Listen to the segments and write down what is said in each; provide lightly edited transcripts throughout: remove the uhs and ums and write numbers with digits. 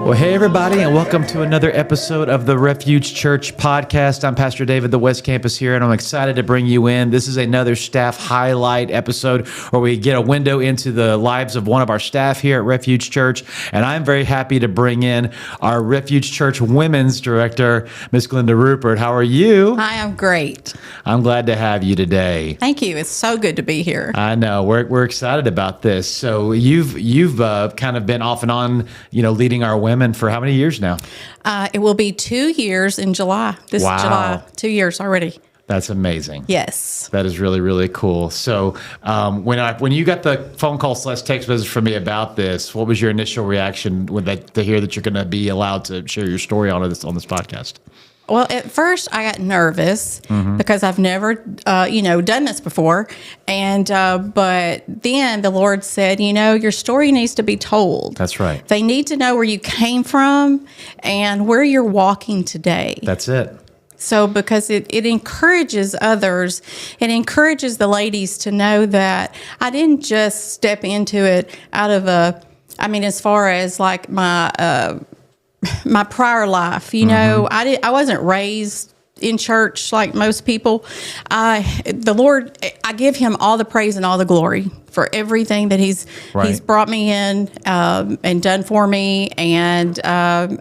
Well, hey, everybody, and welcome to another episode of the Refuge Church podcast. I'm Pastor David, the West Campus here, and I'm excited to bring you in. This is another staff highlight episode where we get a window into the lives of one of our staff here at Refuge Church, and I'm very happy to bring in our Refuge Church Women's Director, Miss Glenda Rupard. How are you? I am great. I'm glad to have you today. Thank you. It's so good to be here. I know. We're excited about this. So you've kind of been off and on, leading our women for how many years now? It will be 2 years in July. This July, 2 years already. That's amazing. Yes. That is really, really cool. So when you got the phone call / text message from me about this, what was your initial reaction to hear that you're going to be allowed to share your story on this podcast? Well, at first I got nervous because I've never, done this before. And, but then the Lord said, your story needs to be told. That's right. They need to know where you came from and where you're walking today. That's it. So because it encourages others, it encourages the ladies to know that I didn't just step into it out of as far as like my prior life, I wasn't raised in church like most people. The Lord, I give him all the praise and all the glory for everything that he's brought me in and done for me. And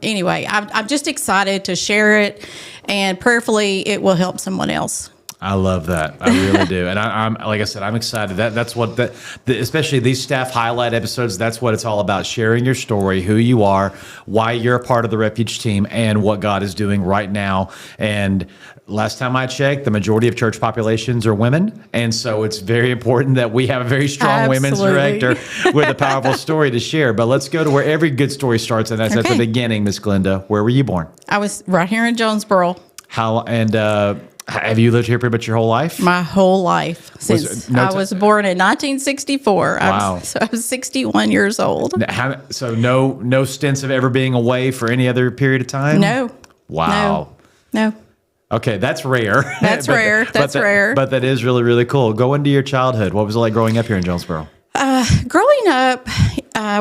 anyway, I'm just excited to share it, and prayerfully it will help someone else. I love that. I really do. And I'm like I said, I'm excited. That's what especially these staff highlight episodes, that's what it's all about, sharing your story, who you are, why you're a part of the Refuge team, and what God is doing right now. And last time I checked, the majority of church populations are women. And so it's very important that we have a very strong women's director with a powerful story to share. But let's go to where every good story starts, and that's at the beginning, Miss Glenda. Where were you born? I was right here in Jonesboro. Have you lived here pretty much your whole life? My whole life. I was born in 1964. Wow. I was 61 years old. So no stints of ever being away for any other period of time? No. Wow. No. Okay, that's rare. That's rare. Rare. But that is really, really cool. Go into your childhood. What was it like growing up here in Jonesboro? Growing up,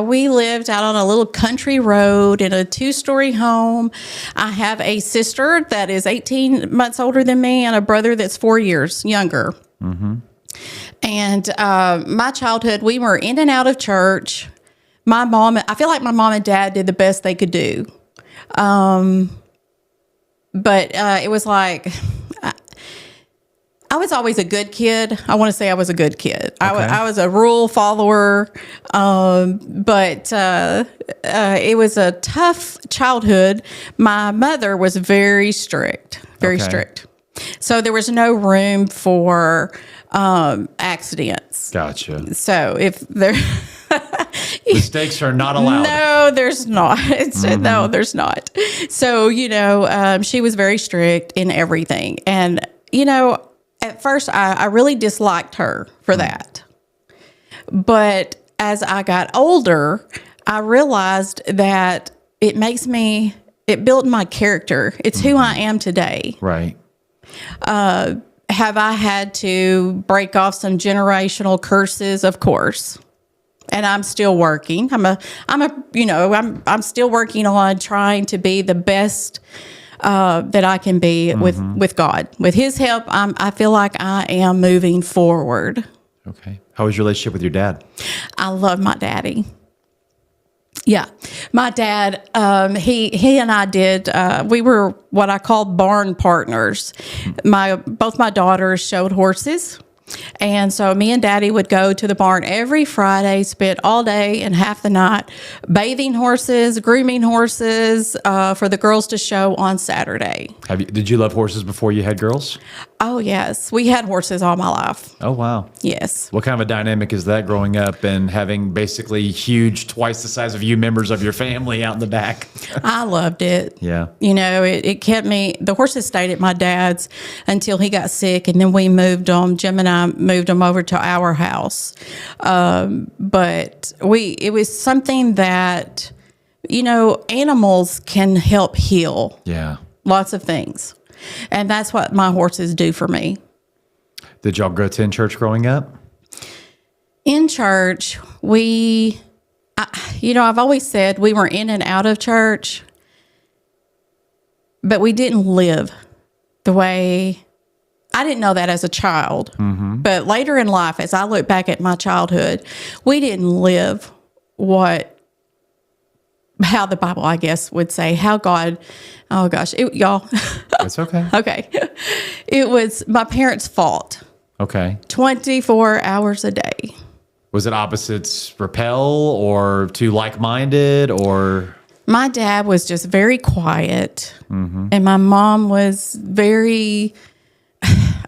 we lived out on a little country road in a 2-story home. I have a sister that is 18 months older than me and a brother that's 4 years younger. Mm-hmm. And my childhood, we were in and out of church. I feel like my mom and dad did the best they could do. But it was like, I was always a good kid. I want to say I was a good kid. Okay. I was a rule follower, but it was a tough childhood. My mother was very strict, strict. So there was no room for accidents. Gotcha. So if there... Mistakes are not allowed. No, there's not. No, there's not. So, she was very strict in everything. And, at first, I really disliked her for that. But as I got older, I realized that it built my character. It's who I am today. Right. Have I had to break off some generational curses? Of course. And I'm still working. I'm still working on trying to be the best that I can be with God. With his help, I feel like I am moving forward. Okay. How was your relationship with your dad? I love my daddy. Yeah. My dad, he and I we were what I call barn partners. Both my daughters showed horses. And so me and Daddy would go to the barn every Friday, spend all day and half the night bathing horses, grooming horses for the girls to show on Saturday. Did you love horses before you had girls? Oh, yes. We had horses all my life. Oh, wow. Yes. What kind of a dynamic is that growing up and having basically huge, twice the size of you members of your family out in the back? I loved it. Yeah. It kept me, the horses stayed at my dad's until he got sick, and then we moved them. Jim and I moved them over to our house. But it was something that, animals can help heal. Yeah. Lots of things. And that's what my horses do for me. Did y'all go attend church growing up? In church, we I've always said we were in and out of church, but we didn't live the way, I didn't know that as a child. But later in life, as I look back at my childhood, we didn't live how the Bible, I guess, would say, how God, oh gosh, y'all. It's okay. Okay. It was my parents' fault. Okay. 24 hours a day. Was it opposites repel or too like-minded or? My dad was just very quiet, and my mom was very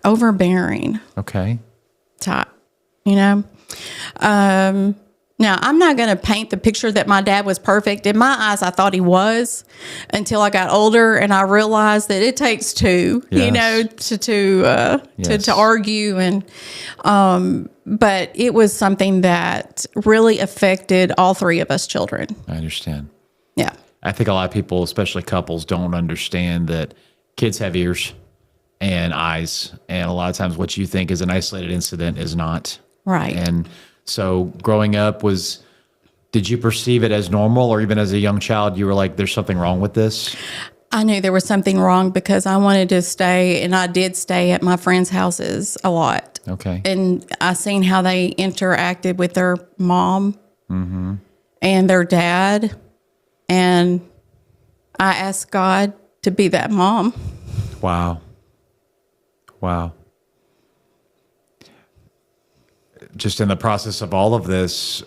overbearing Okay. type, Now, I'm not going to paint the picture that my dad was perfect. In my eyes, I thought he was until I got older and I realized that it takes two, Yes. to argue. And but it was something that really affected all three of us children. I understand. Yeah. I think a lot of people, especially couples, don't understand that kids have ears and eyes. And a lot of times what you think is an isolated incident is not. Right. And so growing up did you perceive it as normal, or even as a young child, you were like, there's something wrong with this? I knew there was something wrong because I wanted to stay, and I did stay at my friends' houses a lot. Okay. And I seen how they interacted with their mom and their dad. And I asked God to be that mom. Wow. Just in the process of all of this,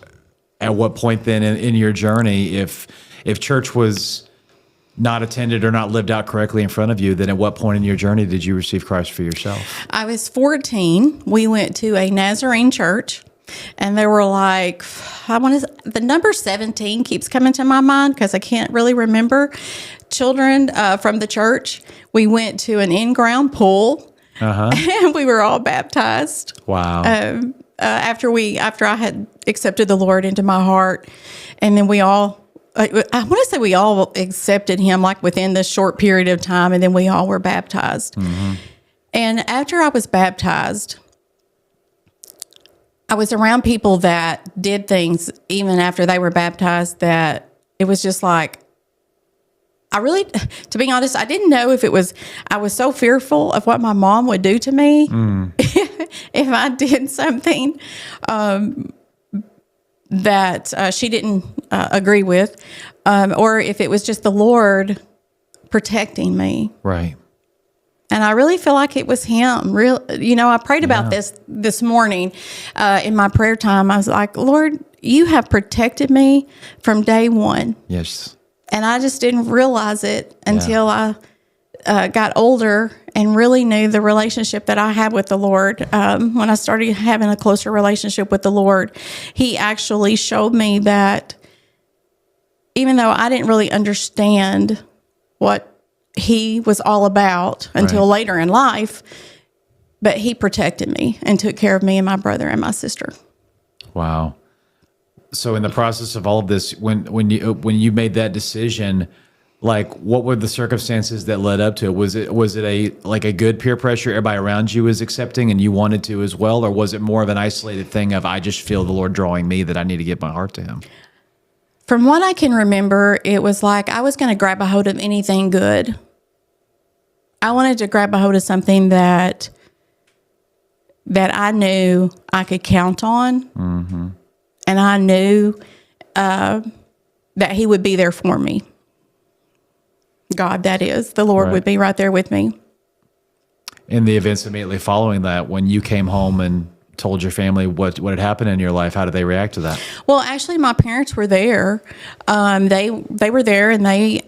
at what point then in your journey, if church was not attended or not lived out correctly in front of you, then at what point in your journey did you receive Christ for yourself? I was 14. We went to a Nazarene church, and there were like, the number 17 keeps coming to my mind because I can't really remember. Children from the church. We went to an in-ground pool, and we were all baptized. Wow. After I had accepted the Lord into my heart, and then I want to say we all accepted him like within this short period of time, and then we all were baptized. And after I was baptized, I was around people that did things even after they were baptized that it was just like, to be honest, I didn't know if I was so fearful of what my mom would do to me if I did something that she didn't agree with, or if it was just the Lord protecting me. Right. And I really feel like it was him. I prayed about this morning in my prayer time. I was like, Lord, you have protected me from day one. Yes. And I just didn't realize it until I got older and really knew the relationship that I had with the Lord. When I started having a closer relationship with the Lord, he actually showed me that even though I didn't really understand what he was all about until later in life, but he protected me and took care of me and my brother and my sister. Wow. So in the process of all of this, when you made that decision, like what were the circumstances that led up to it? Was it a good peer pressure? Everybody around you was accepting and you wanted to as well? Or was it more of an isolated thing of, I just feel the Lord drawing me that I need to give my heart to him? From what I can remember, it was like I was going to grab a hold of anything good. I wanted to grab a hold of something that I knew I could count on. Mm-hmm. And I knew that he would be there for me. God, that is. The Lord would be right there with me. In the events immediately following that, when you came home and told your family what had happened in your life, how did they react to that? Well, actually, my parents were there. They were there, and they...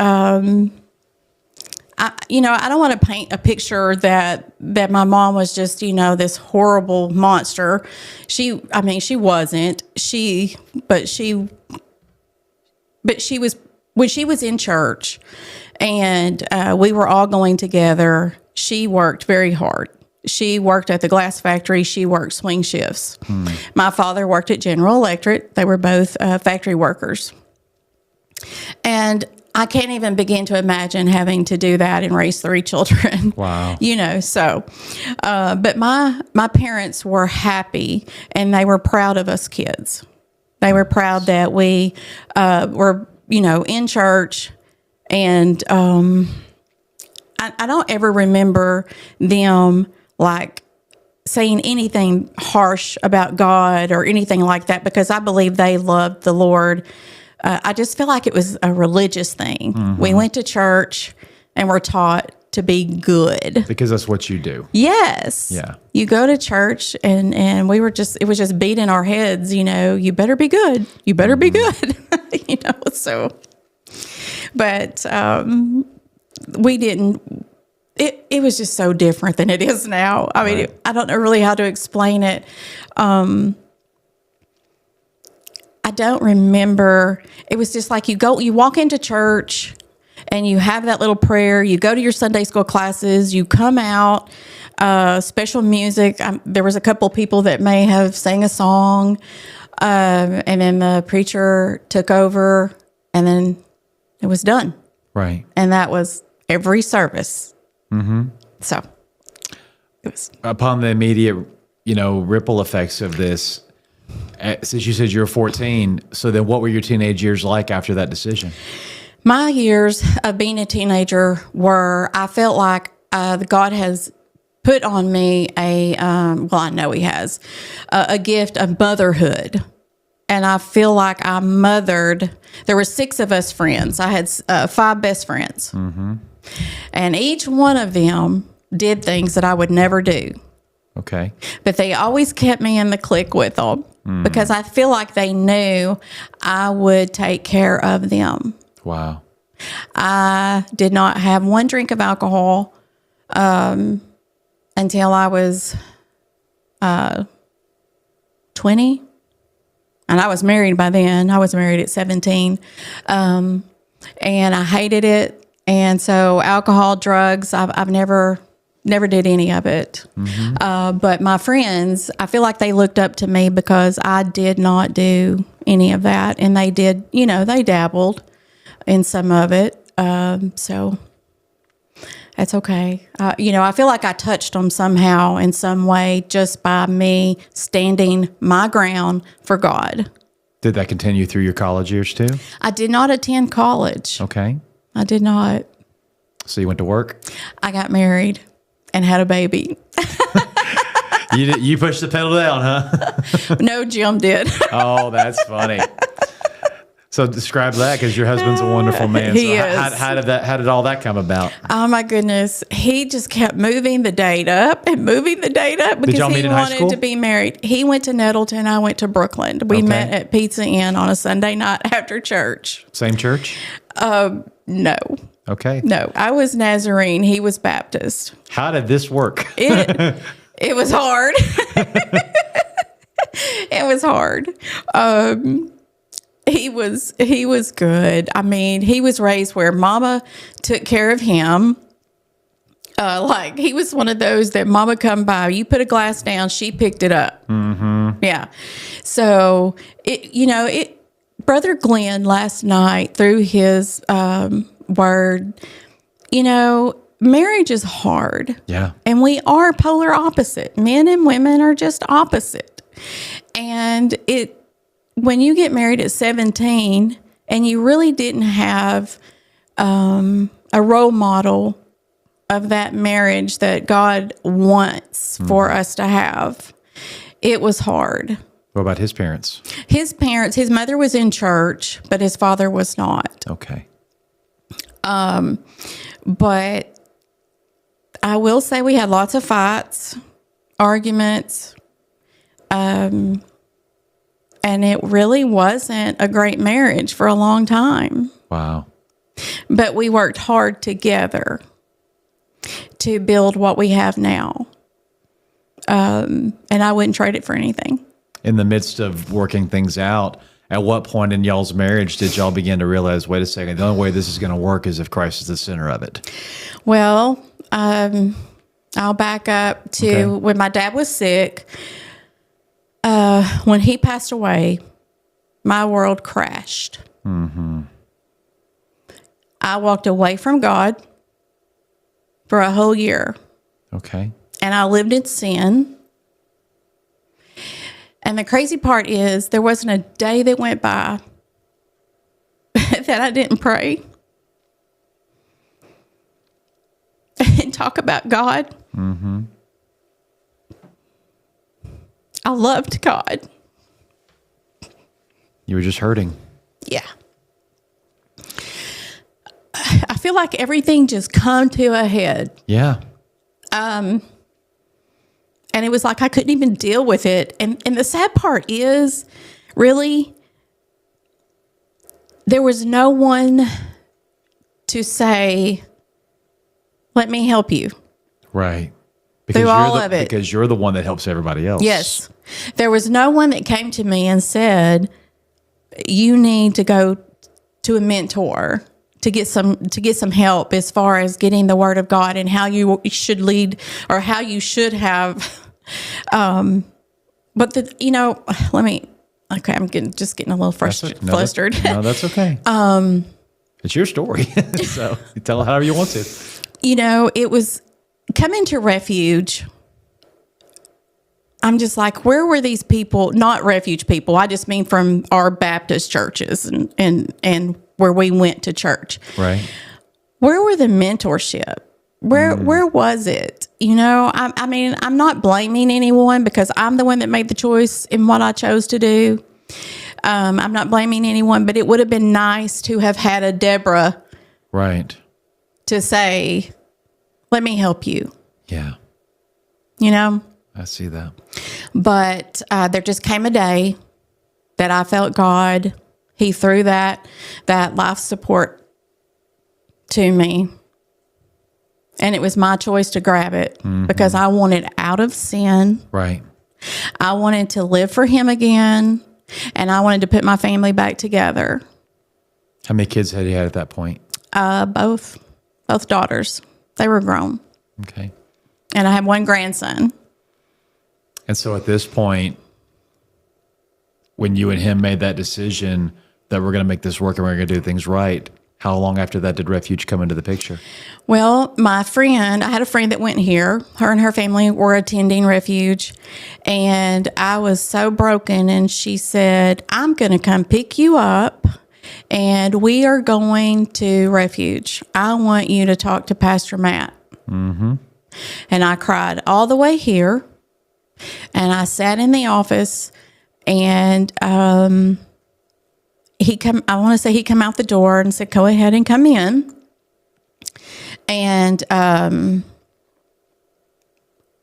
I don't want to paint a picture that my mom was just, this horrible monster. She wasn't. But she was, when she was in church and we were all going together, she worked very hard. She worked at the glass factory. She worked swing shifts. My father worked at General Electric. They were both factory workers. And I can't even begin to imagine having to do that and raise 3 children. Wow. But my parents were happy and they were proud of us kids. They were proud that we were, in church. And I don't ever remember them like saying anything harsh about God or anything like that, because I believe they loved the Lord. I just feel like it was a religious thing. Mm-hmm. We went to church and were taught to be good. Because that's what you do. Yes. Yeah. You go to church and it was just beating our heads, you better be good. You better be good. So, but we didn't, it was just so different than it is now. I mean, Right. I don't know really how to explain it. I don't remember. It was just like you walk into church and you have that little prayer. You go to your Sunday school classes. You come out, special music. There was a couple people that may have sang a song, and then the preacher took over, and then it was done. Right. And that was every service. Mm-hmm. So it was. Upon the immediate, ripple effects of this, since you said you were 14, so then what were your teenage years like after that decision? My years of being a teenager I felt like God has put on me I know He has, a gift of motherhood. And I feel like I mothered, there were 6 of us friends. I had 5 best friends. Mm-hmm. And each one of them did things that I would never do. Okay. But they always kept me in the clique with them because I feel like they knew I would take care of them. Wow. I did not have one drink of alcohol until I was 20. And I was married by then. I was married at 17. And I hated it. And so alcohol, drugs, I've never did any of it. Mm-hmm. But my friends, I feel like they looked up to me because I did not do any of that. And they did, they dabbled in some of it. So that's okay. I feel like I touched them somehow in some way just by me standing my ground for God. Did that continue through your college years too? I did not attend college. Okay. I did not. So you went to work? I got married and had a baby. You pushed the pedal down, huh? No, Jim did. Oh, that's funny. So describe that, because your husband's a wonderful man. He so is. How did all that come about? Oh my goodness. He just kept moving the date up and moving the date up because y'all he meet in high wanted school? to be married. He went to Nettleton. I went to Brooklyn. We Okay. met at Pizza Inn on a Sunday night after church. Same church? No. Okay. No. I was Nazarene. He was Baptist. How did this work? It was hard. It was hard. He was good. I mean, he was raised where mama took care of him. Like he was one of those that mama come by, you put a glass down, she picked it up. Mm-hmm. Yeah. So Brother Glenn last night through his word, marriage is hard. Yeah. And we are polar opposite. Men and women are just opposite. And when you get married at 17 and you really didn't have a role model of that marriage that God wants for us to have, it was hard. What about his parents? His mother was in church, but his father was not. Okay. But I will say we had lots of fights, arguments, and it really wasn't a great marriage for a long time. Wow. But we worked hard together to build what we have now. And I wouldn't trade it for anything. In the midst of working things out, at what point in y'all's marriage did y'all begin to realize, wait a second, the only way this is going to work is if Christ is the center of it? Well, I'll back up to when my dad was sick. When he passed away, my world crashed. Mm-hmm. I walked away from God for a whole year. Okay. And I lived in sin. And the crazy part is there wasn't a day that went by that I didn't pray and talk about God. Mm-hmm. I loved God. You were just hurting. Yeah. I feel like everything just come to a head. Yeah. And it was like I couldn't even deal with it. And the sad part is, really, there was no one to say, let me help you. Right. Through all of it. Because you're the one that helps everybody else. Yes. There was no one that came to me and said, you need to go to a mentor to get some help as far as getting the word of God and how you should lead or how you should have. But I'm getting a little flustered. No, that's okay. It's your story. So you tell it however you want to. It was coming to Refuge. I'm just like, where were these people? Not Refuge people. I just mean from our Baptist churches and where we went to church. Right. Where were the mentorship? Where was it? I mean, I'm not blaming anyone because I'm the one that made the choice in what I chose to do. I'm not blaming anyone, but it would have been nice to have had a Deborah. Right. To say, let me help you. Yeah. I see that. But there just came a day that I felt God. He threw that life support to me. And it was my choice to grab it because I wanted out of sin. Right. I wanted to live for him again. And I wanted to put my family back together. How many kids had you had at that point? Both daughters. They were grown. Okay. And I had one grandson. And so at this point, when you and him made that decision that we're going to make this work and we're going to do things right, how long after that did Refuge come into the picture? Well, I had a friend that went here. Her and her family were attending Refuge. And I was so broken. And she said, I'm going to come pick you up. And we are going to Refuge. I want you to talk to Pastor Matt. Mm-hmm. And I cried all the way here. And I sat in the office, and he come out the door and said, go ahead and come in. And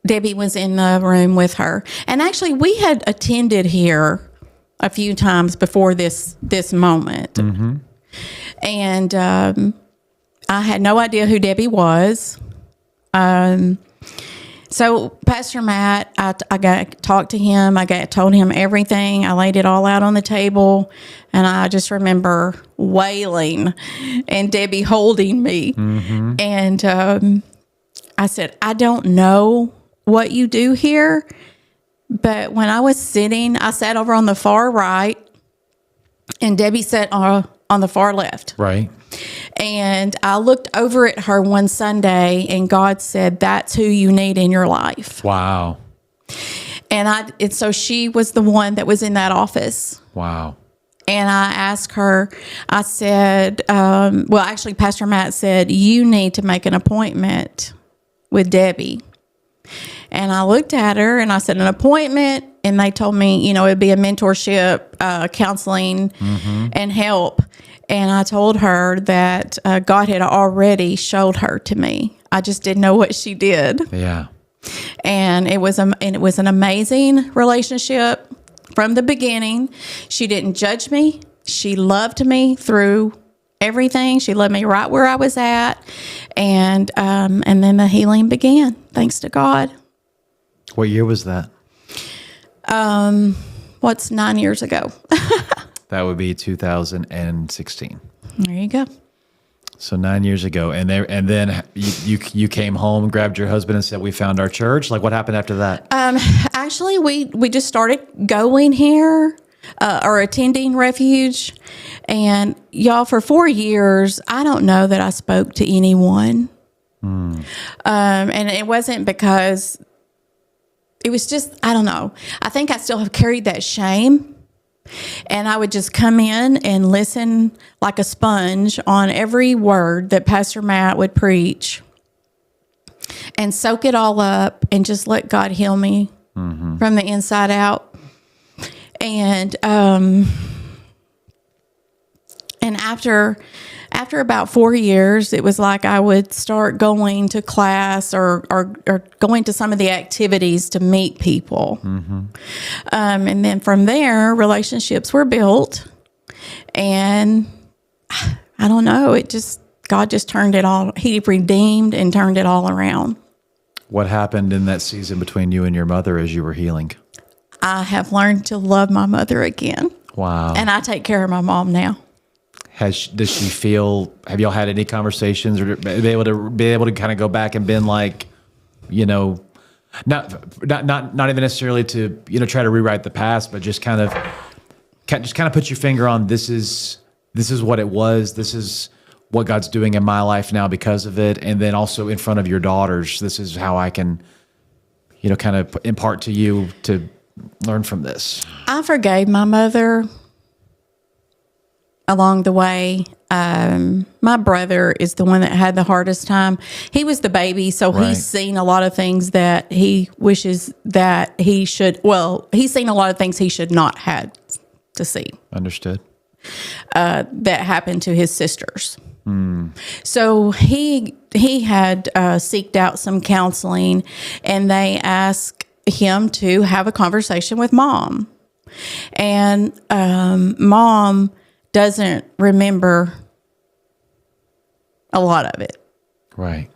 Debbie was in the room with her. And actually, we had attended here a few times before this moment. Mm-hmm. And I had no idea who Debbie was. So Pastor Matt, I got to talk to him. Told him everything. I laid it all out on the table, and I just remember wailing, and Debbie holding me. Mm-hmm. And I said, I don't know what you do here, but when I was sitting, I sat over on the far right, and Debbie sat on the far left. Right. And I looked over at her one Sunday, and God said, that's who you need in your life. Wow. And so she was the one that was in that office. Wow. And I asked her, I said, actually, Pastor Matt said, you need to make an appointment with Debbie. And I looked at her and I said, an appointment. And they told me, it'd be a mentorship, counseling, and help. And I told her that God had already showed her to me. I just didn't know what she did. Yeah. And it was an amazing relationship from the beginning. She didn't judge me. She loved me through everything. She loved me right where I was at. And then the healing began, thanks to God. What year was that? What's 9 years ago? That would be 2016. There you go. So 9 years ago, and then you came home, grabbed your husband, and said, "We found our church." Like, what happened after that? Actually, we just started going here or attending Refuge, and y'all, for 4 years, I don't know that I spoke to anyone, and it wasn't because it was just, I don't know. I think I still have carried that shame. And I would just come in and listen like a sponge on every word that Pastor Matt would preach and soak it all up and just let God heal me from the inside out. And after about 4 years, it was like I would start going to class or going to some of the activities to meet people. And then from there, relationships were built. And I don't know, God just turned it all, He redeemed and turned it all around. What happened in that season between you and your mother as you were healing? I have learned to love my mother again. Wow. And I take care of my mom now. Does she feel, have y'all had any conversations or be able to kind of go back and been like, you know, not even necessarily to, you know, try to rewrite the past, but just kind of put your finger on this is what it was. This is what God's doing in my life now because of it. And then also in front of your daughters, this is how I can, you know, kind of impart to you to learn from this. I forgave my mother along the way. My brother is the one that had the hardest time. He was the baby, so Right. he's seen a lot of things that he wishes that he should, he's seen a lot of things he should not had to see. Understood. That happened to his sisters. So he had seeked out some counseling, and they asked him to have a conversation with Mom. And Mom doesn't remember a lot of it. Right.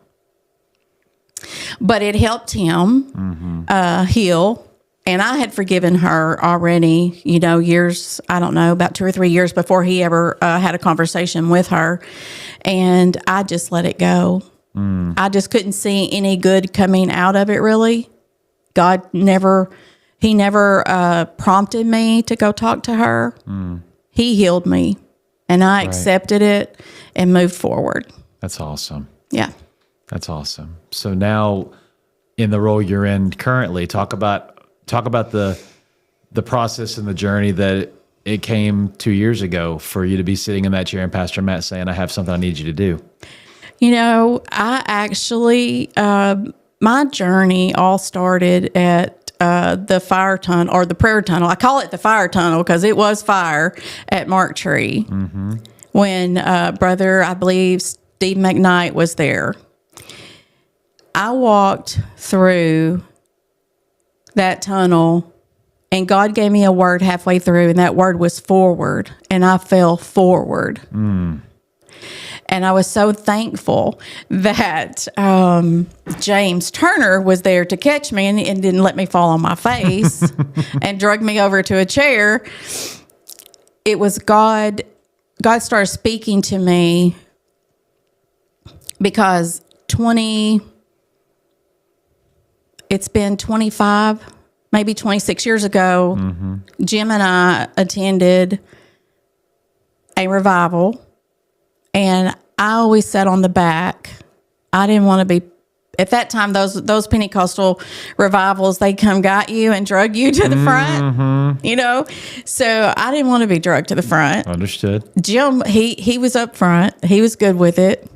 But it helped him heal. And I had forgiven her already, you know, years, I don't know, about 2 or 3 years before he ever had a conversation with her. And I just let it go. I just couldn't see any good coming out of it, really. God never prompted me to go talk to her. He healed me, and I accepted it and moved forward. That's awesome. Yeah. That's awesome. So now, in the role you're in currently, talk about the process and the journey that it came 2 years ago for you to be sitting in that chair and Pastor Matt saying, "I have something I need you to do." You know, I actually, my journey all started at the fire tunnel, or the prayer tunnel. I call it the fire tunnel because it was fire at Mark Tree when brother, I believe, Steve McKnight was there. I walked through that tunnel, and God gave me a word halfway through, and that word was forward, and I fell forward. And I was so thankful that James Turner was there to catch me and didn't let me fall on my face and drug me over to a chair. It was God. God started speaking to me because it's been 25, maybe 26 years ago, Jim and I attended a revival. And I always sat on the back. I didn't want to be, at that time, those Pentecostal revivals, they come got you and drug you to the front, you know? So I didn't want to be drugged to the front. Understood. Jim, he was up front. He was good with it.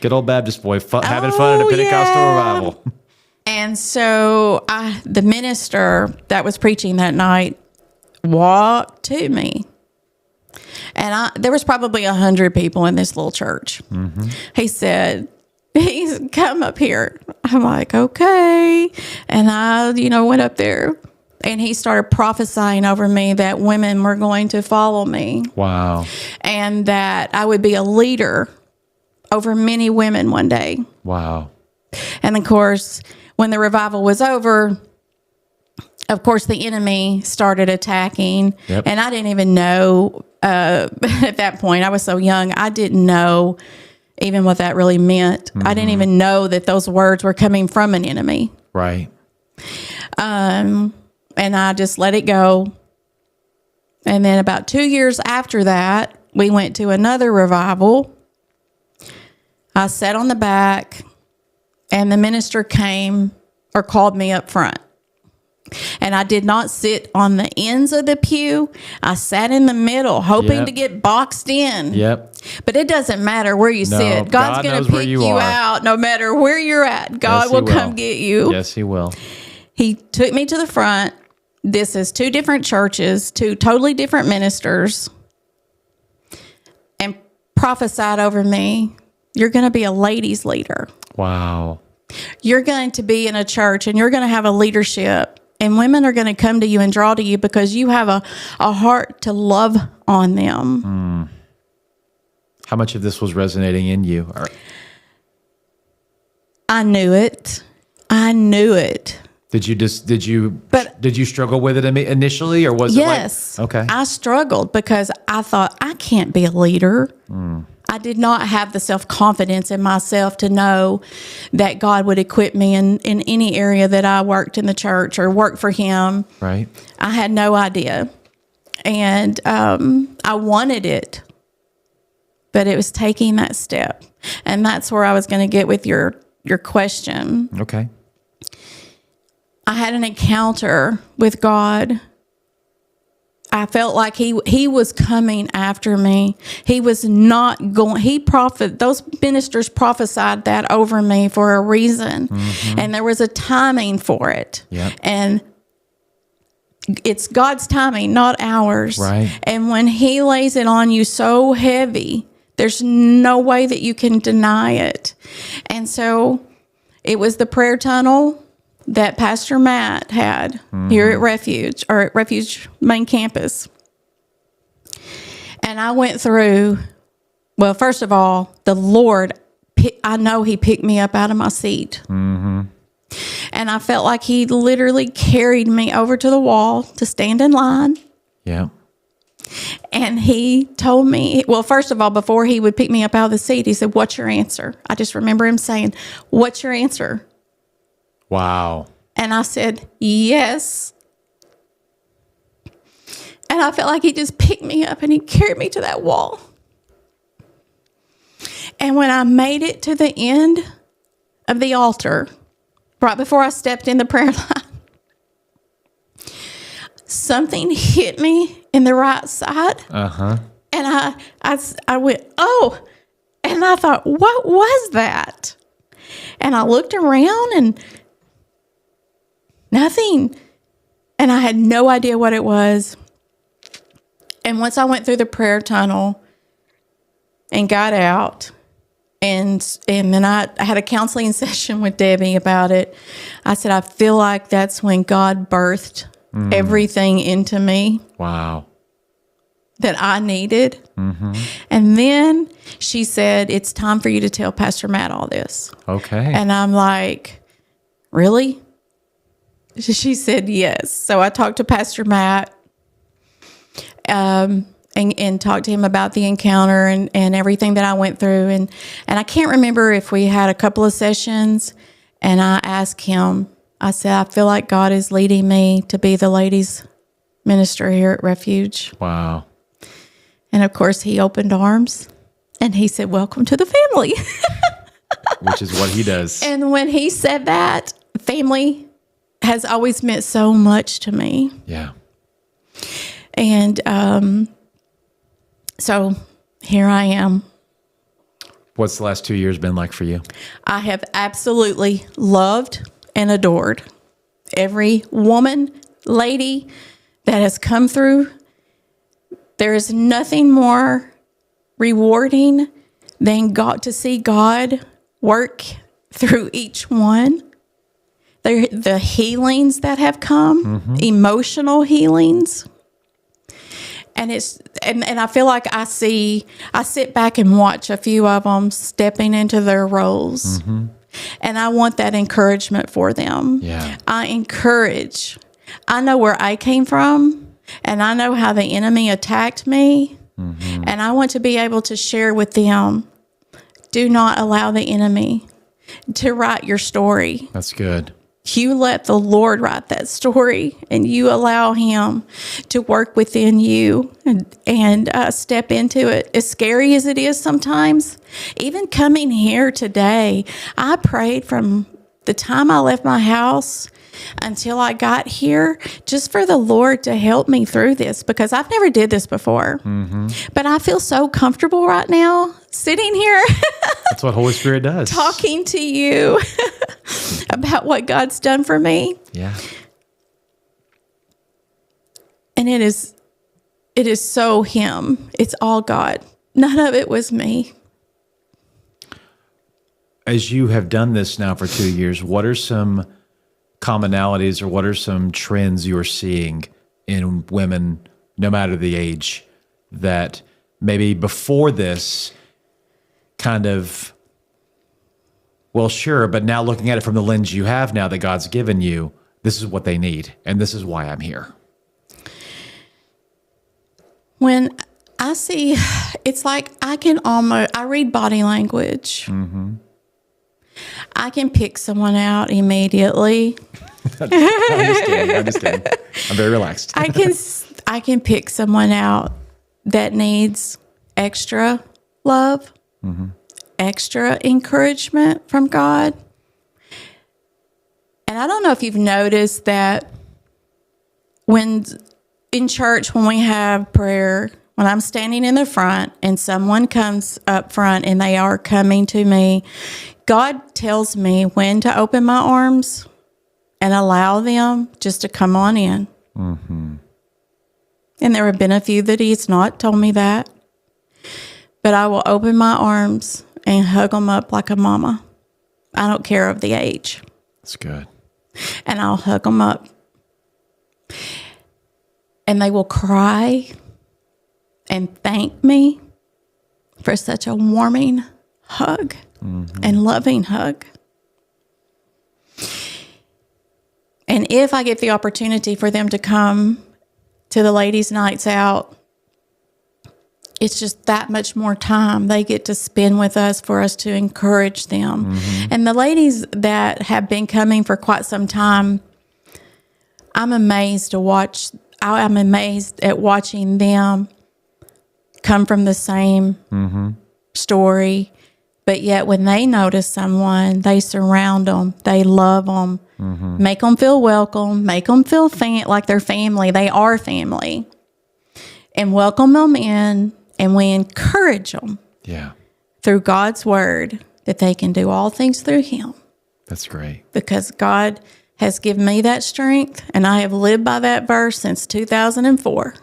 Good old Baptist boy, having fun at a Pentecostal revival. And so the minister that was preaching that night walked to me. And there was probably 100 people in this little church. He said, "He's come up here." I'm like, okay. And I, went up there, and he started prophesying over me that women were going to follow me. Wow. And that I would be a leader over many women one day. Wow. And of course, when the revival was over, of course, the enemy started attacking. Yep. And I didn't even know at that point. I was so young. I didn't know even what that really meant. I didn't even know that those words were coming from an enemy. Right. And I just let it go. And then about 2 years after that, we went to another revival. I sat on the back, and the minister came or called me up front. And I did not sit on the ends of the pew. I sat in the middle, hoping Yep. to get boxed in. Yep. But it doesn't matter where you No, sit. God's God going knows to where pick you you are. out no matter where you're at. God Yes, He will come get you. Yes, He will. He took me to the front. This is 2 different churches, 2 totally different ministers, and prophesied over me. You're going to be a ladies leader. Wow. You're going to be in a church and you're going to have a leadership, and women are going to come to you and draw to you because you have a heart to love on them. How much of this was resonating in you? I knew it. I knew it. Did you struggle with it initially, or was Yes. it like, okay. I struggled because I thought, I can't be a leader. I did not have the self-confidence in myself to know that God would equip me in any area that I worked in the church or worked for Him. Right. I had no idea. And I wanted it, but it was taking that step. And that's where I was going to get with your question. Okay. I had an encounter with God. I felt like he was coming after me. He was not going. Those ministers prophesied that over me for a reason, and there was a timing for it. Yep. And it's God's timing, not ours. Right. And when He lays it on you so heavy, there's no way that you can deny it. And so it was the prayer tunnel that Pastor Matt had here at Refuge, or at Refuge main campus. And I went through, well, first of all, the Lord, I know He picked me up out of my seat. And I felt like He literally carried me over to the wall to stand in line. Yeah. And He told me, well, first of all, before He would pick me up out of the seat, He said, "What's your answer?" I just remember Him saying, "What's your answer?" Wow. And I said, "Yes." And I felt like He just picked me up and He carried me to that wall. And when I made it to the end of the altar, right before I stepped in the prayer line, something hit me in the right side. And I went, "Oh." And I thought, what was that? And I looked around and nothing. And I had no idea what it was. And once I went through the prayer tunnel and got out, and then I had a counseling session with Debbie about it. I said, I feel like that's when God birthed everything into me. Wow. That I needed. And then she said, "It's time for you to tell Pastor Matt all this." Okay. And I'm like, "Really?" She said, "Yes." So I talked to Pastor Matt and talked to him about the encounter and everything that I went through. And I can't remember if we had a couple of sessions, and I asked him, I said, "I feel like God is leading me to be the ladies minister here at Refuge." Wow. And of course, he opened arms and he said, "Welcome to the family." Which is what He does. And when he said that, family has always meant so much to me. Yeah. And so here I am. What's the last 2 years been like for you? I have absolutely loved and adored every woman, lady that has come through. There is nothing more rewarding than to see God work through each one. The healings that have come, emotional healings. And I feel like I sit back and watch a few of them stepping into their roles. And I want that encouragement for them. Yeah. I encourage. I know where I came from, and I know how the enemy attacked me. And I want to be able to share with them, do not allow the enemy to write your story. That's good. You let the Lord write that story, and you allow Him to work within you and step into it. As scary as it is sometimes, even coming here today, I prayed from the time I left my house until I got here, just for the Lord to help me through this, because I've never did this before. But I feel so comfortable right now sitting here That's what Holy Spirit does. talking to you about what God's done for me. Yeah. And it is so Him. It's all God. None of it was me. As you have done this now for 2 years, what are some commonalities or what are some trends you're seeing in women, no matter the age, that maybe before this kind of, well, sure, but now looking at it from the lens you have now that God's given you, this is what they need, and this is why I'm here? When I see, it's like I read body language. I can pick someone out immediately. I'm just kidding. I'm very relaxed. I can pick someone out that needs extra love, extra encouragement from God. And I don't know if you've noticed that when in church, when we have prayer, when I'm standing in the front and someone comes up front and they are coming to me, God tells me when to open my arms and allow them just to come on in. And there have been a few that He's not told me that. But I will open my arms and hug them up like a mama. I don't care of the age. That's good. And I'll hug them up. And they will cry and thank me for such a warming hug and loving hug. And if I get the opportunity for them to come to the ladies' nights out, it's just that much more time they get to spend with us for us to encourage them. And the ladies that have been coming for quite some time, I'm amazed at watching them come from the same story, but yet when they notice someone, they surround them, they love them, make them feel welcome, make them feel like they're family. They are family, and welcome them in, and we encourage them through God's word that they can do all things through Him. That's great. Because God has given me that strength, and I have lived by that verse since 2004.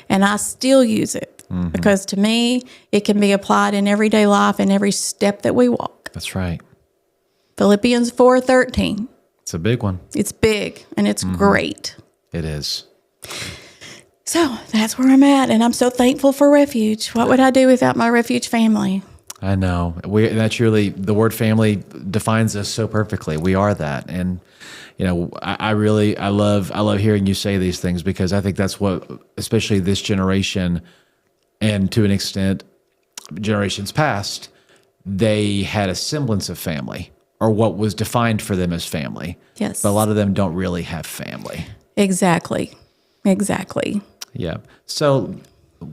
And I still use it because to me, it can be applied in everyday life and every step that we walk. That's right. Philippians 4:13. It's a big one. It's big and it's great. It is. So that's where I'm at. And I'm so thankful for Refuge. What would I do without my Refuge family? I know. That's really, the word family defines us so perfectly. We are that. And, you know, I love hearing you say these things, because I think that's what, especially this generation, and to an extent, generations past, they had a semblance of family, or what was defined for them as family. Yes. But a lot of them don't really have family. Exactly. Yeah. So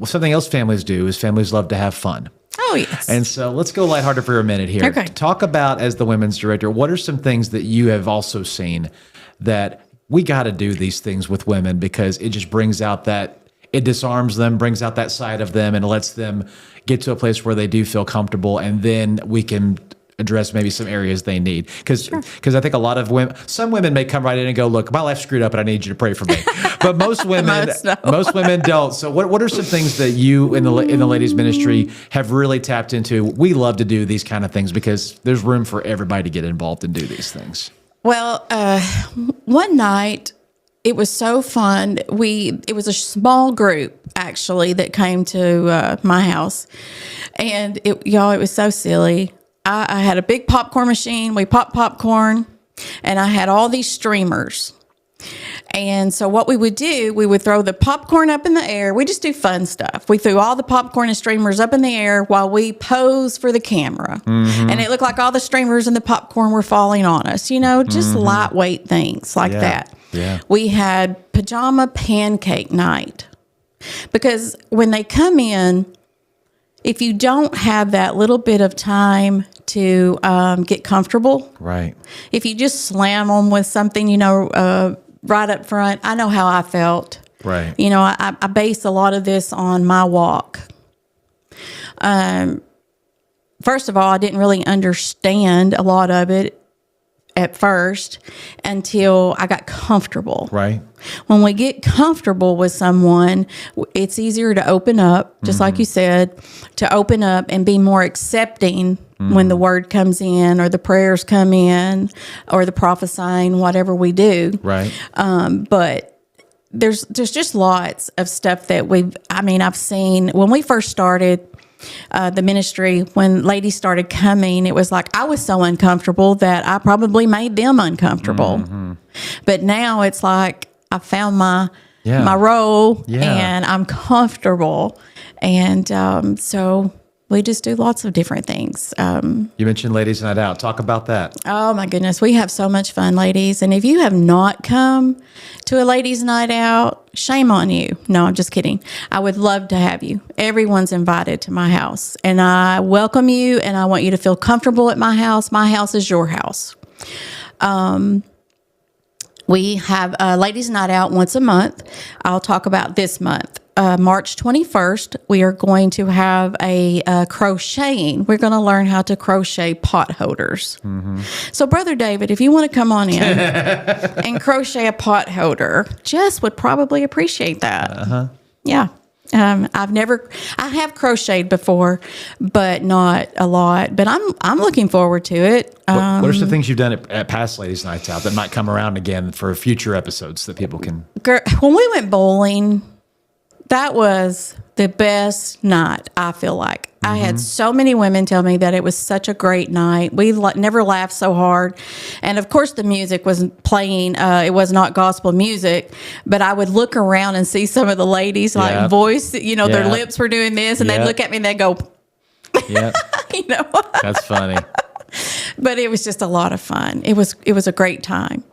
something else families do is families love to have fun. Oh, yes. And so let's go lighthearted for a minute here. Okay. Talk about, as the women's director, what are some things that you have also seen that we got to do these things with women, because it just brings out that, it disarms them, brings out that side of them, and lets them get to a place where they do feel comfortable, and then we can address maybe some areas they need. Because I think a lot of women, some women may come right in and go, look, my life's screwed up and I need you to pray for me. But most women, most women don't. So what are some things that you in the ladies ministry have really tapped into? We love to do these kind of things because there's room for everybody to get involved and do these things. Well, one night, it was so fun. It was a small group, actually, that came to my house. And, it was so silly. I had a big popcorn machine. We popped popcorn, and I had all these streamers. And so what we would do, we would throw the popcorn up in the air. We just do fun stuff. We threw all the popcorn and streamers up in the air while we posed for the camera. And it looked like all the streamers and the popcorn were falling on us, just lightweight things like that. Yeah. We had pajama pancake night, because when they come in, if you don't have that little bit of time to get comfortable. Right. If you just slam them with something, right up front, I know how I felt. Right. I base a lot of this on my walk. First of all, I didn't really understand a lot of it at first until I got comfortable. Right. When we get comfortable with someone, it's easier to open up, just like you said, to open up and be more accepting when the word comes in or the prayers come in or the prophesying, whatever we do. Right. But there's just lots of stuff that I've seen when we first started the ministry, when ladies started coming, it was like I was so uncomfortable that I probably made them uncomfortable. But now it's like I found my role and I'm comfortable. And so we just do lots of different things. You mentioned Ladies Night Out. Talk about that. Oh, my goodness. We have so much fun, ladies. And if you have not come to a Ladies Night Out, shame on you. No, I'm just kidding. I would love to have you. Everyone's invited to my house. And I welcome you, and I want you to feel comfortable at my house. My house is your house. We have a Ladies Night Out once a month. I'll talk about this month. March 21st, we are going to have a crocheting. We're going to learn how to crochet pot holders. So, Brother David, if you want to come on in and crochet a pot holder, Jess would probably appreciate that. Yeah. I have crocheted before, but not a lot. But I'm looking forward to it. What are some things you've done at past Ladies Nights Out that might come around again for future episodes that people can? When we went bowling, that was the best night, I feel like. I had so many women tell me that it was such a great night. We never laughed so hard. And, of course, the music wasn't playing. It was not gospel music. But I would look around and see some of the ladies, like voice, their lips were doing this. And they'd look at me and they'd go, yeah. That's funny. But it was just a lot of fun. It was a great time.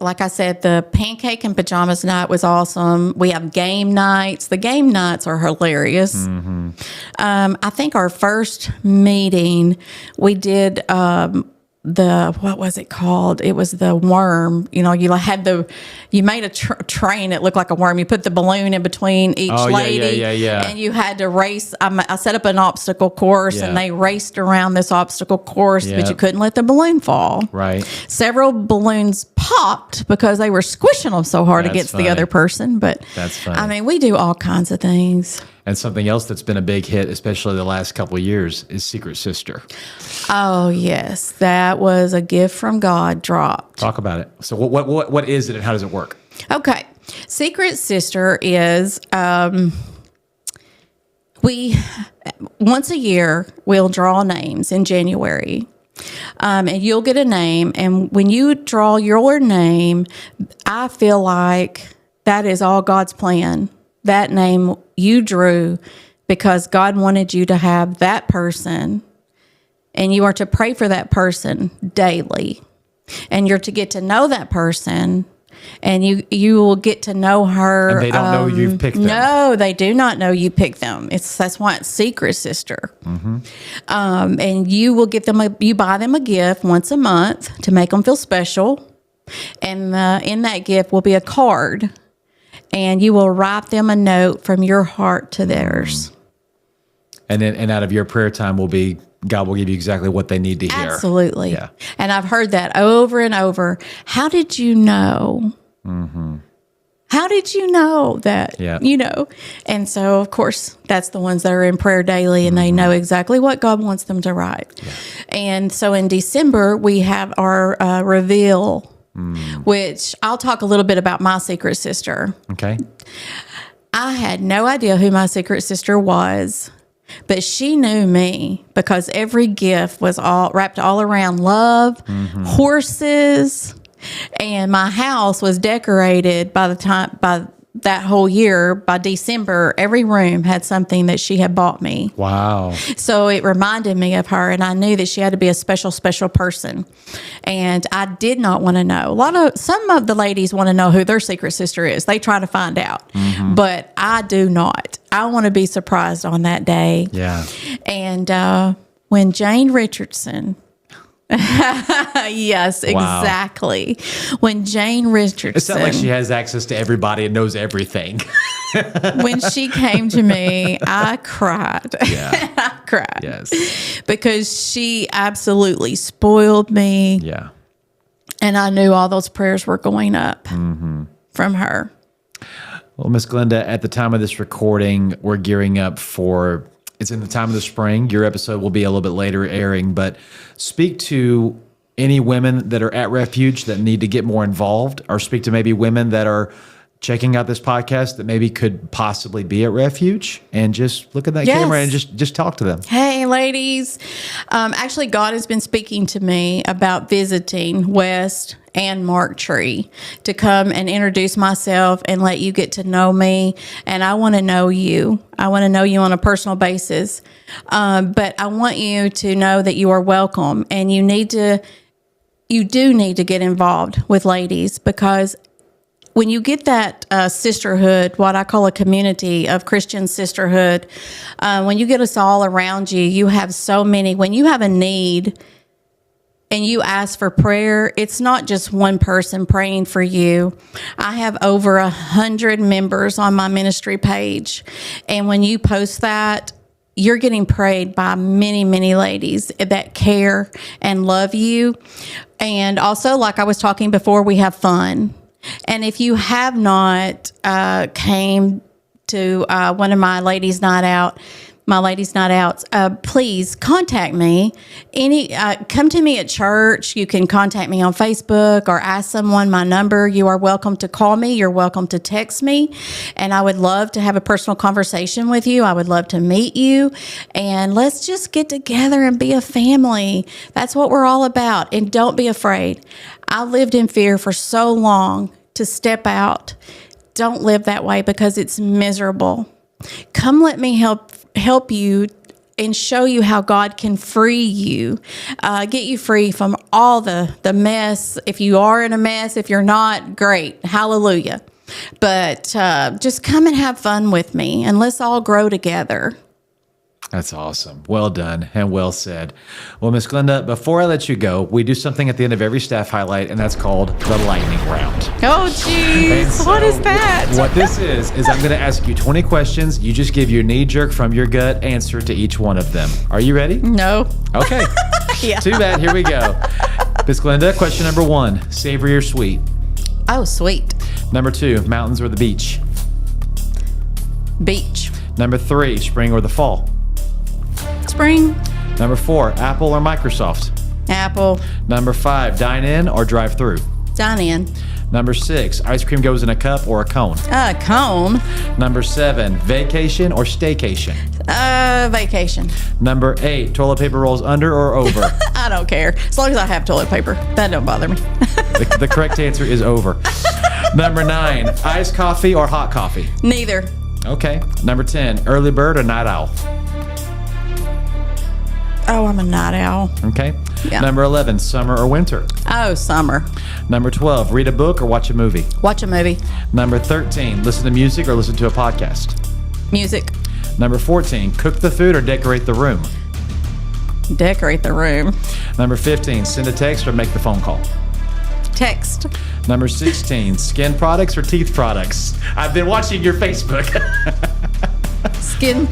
Like I said, the pancake and pajamas night was awesome. We have game nights. The game nights are hilarious. I think our first meeting, we did what was it called? It was the worm. You made a train that looked like a worm. You put the balloon in between each lady. Yeah. And you had to race. I set up an obstacle course and they raced around this obstacle course, but you couldn't let the balloon fall. Right. Several balloons popped because they were squishing them so hard against the other person. But that's funny. we do all kinds of things. And something else that's been a big hit, especially the last couple of years, is Secret Sister. Oh, yes. That was a gift from God dropped. Talk about it. So what is it and how does it work? Okay. Secret Sister is, once a year, we'll draw names in January. And you'll get a name. And when you draw your name, I feel like that is all God's plan. That name you drew because God wanted you to have that person, and you are to pray for that person daily, and you're to get to know that person, and you will get to know her. And they don't know you've picked them. No, they do not know you picked them. That's why it's Secret Sister. And you will get them. You buy them a gift once a month to make them feel special, and in that gift will be a card. And you will write them a note from your heart to theirs. And out of your prayer time God will give you exactly what they need to hear. Absolutely. Yeah. And I've heard that over and over. How did you know? How did you know that? Yeah. And so, of course, that's the ones that are in prayer daily, and they know exactly what God wants them to write. Yeah. And so in December, we have our reveal, which I'll talk a little bit about my secret sister. Okay. I had no idea who my secret sister was, but she knew me because every gift was all wrapped all around love, horses, and my house was decorated by that whole year. By December, every room had something that she had bought me. Wow. So it reminded me of her, and I knew that she had to be a special, special person. And I did not want to know. Some of the ladies want to know who their secret sister is. They try to find out, but I do not. I want to be surprised on that day. Yeah. And when Jane Richardson, yes, exactly. When Jane Richardson, It's not like she has access to everybody and knows everything. when she came to me, I cried. Yeah. I cried. Yes. Because she absolutely spoiled me. Yeah. And I knew all those prayers were going up from her. Well, Miss Glenda, at the time of this recording, we're gearing up for, it's in the time of the spring. Your episode will be a little bit later airing, but speak to any women that are at Refuge that need to get more involved, or speak to maybe women that are checking out this podcast that maybe could possibly be at Refuge, and just look at that camera and just talk to them. Hey, ladies. Actually, God has been speaking to me about visiting West and Mark Tree to come and introduce myself and let you get to know me. And I want to know you. I want to know you on a personal basis. But I want you to know that you are welcome, and you do need to get involved with ladies, because when you get that sisterhood, what I call a community of Christian sisterhood, when you get us all around you, you have so many. When you have a need and you ask for prayer, it's not just one person praying for you. I have over 100 members on my ministry page. And when you post that, you're getting prayed by many, many ladies that care and love you. And also, like I was talking before, we have fun. And if you have not came to one of my ladies' night outs, please contact me. Come to me at church. You can contact me on Facebook or ask someone my number. You are welcome to call me. You're welcome to text me. And I would love to have a personal conversation with you. I would love to meet you. And let's just get together and be a family. That's what we're all about. And don't be afraid. I lived in fear for so long to step out. Don't live that way, because it's miserable. Come, let me help you and show you how God can free you, get you free from all the mess. If you are in a mess, if you're not, great. Hallelujah. But just come and have fun with me, and let's all grow together. That's awesome. Well done and well said. Well, Miss Glenda, before I let you go, we do something at the end of every staff highlight, and that's called the lightning round. Oh, geez. So what is that? What this is I'm going to ask you 20 questions. You just give your knee-jerk from your gut answer to each one of them. Are you ready? No. Okay. Yeah. Too bad. Here we go. Miss Glenda, question number 1, savory or sweet? Oh, sweet. Number 2, mountains or the beach? Beach. Number 3, spring or the fall? Spring. Number 4, Apple or Microsoft? Apple. Number 5, dine in or drive through? Dine in. Number 6, ice cream goes in a cup or a cone? Cone. Number 7, vacation or staycation? Vacation. Number 8, toilet paper rolls under or over? I don't care. As long as I have toilet paper. That don't bother me. The correct answer is over. Number 9, iced coffee or hot coffee? Neither. Okay. Number 10, early bird or night owl? Oh, I'm a night owl. Okay. Yeah. Number 11, summer or winter? Oh, summer. Number 12, read a book or watch a movie? Watch a movie. Number 13, listen to music or listen to a podcast? Music. Number 14, cook the food or decorate the room? Decorate the room. Number 15, send a text or make the phone call? Text. Number 16, skin products or teeth products? I've been watching your Facebook. Skin.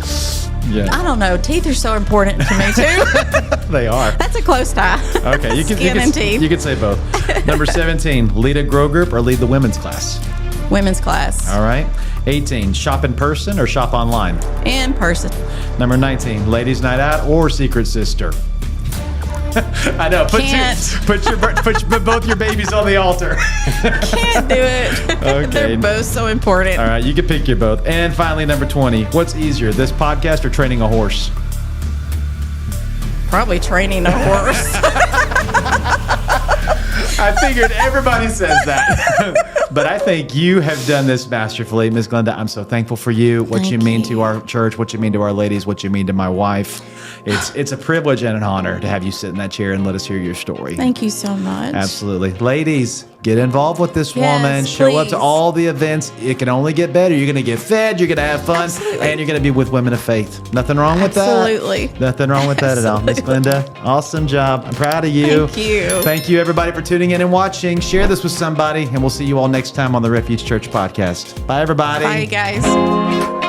Yeah. I don't know. Teeth are so important to me, too. They are. That's a close tie. Okay, Skin and teeth. You can say both. Number 17, lead a grow group or lead the women's class? Women's class. All right. 18, shop in person or shop online? In person. Number 19, ladies' night out or secret sister? I know. Put both your babies on the altar. Can't do it. Okay. They're both so important. All right, you can pick your both. And finally, number 20, what's easier, this podcast or training a horse? Probably training a horse. I figured everybody says that. But I think you have done this masterfully. Ms. Glenda, I'm so thankful for you, what you mean to our church, what you mean to our ladies, what you mean to my wife. It's a privilege and an honor to have you sit in that chair and let us hear your story. Thank you so much. Absolutely. Ladies, Get involved with this Yes, woman. Show up to please. all the events. It can only get better. You're going to get fed. You're going to have fun. Absolutely. And you're going to be with women of faith. Nothing wrong with that. Absolutely. Nothing wrong with that at all. Miss Absolutely. Glenda, awesome job. I'm proud of you. Thank you. Thank you, everybody, for tuning in and watching. Share this with somebody, and we'll see you all next time on the Refuge Church podcast. Bye, everybody. Bye, guys.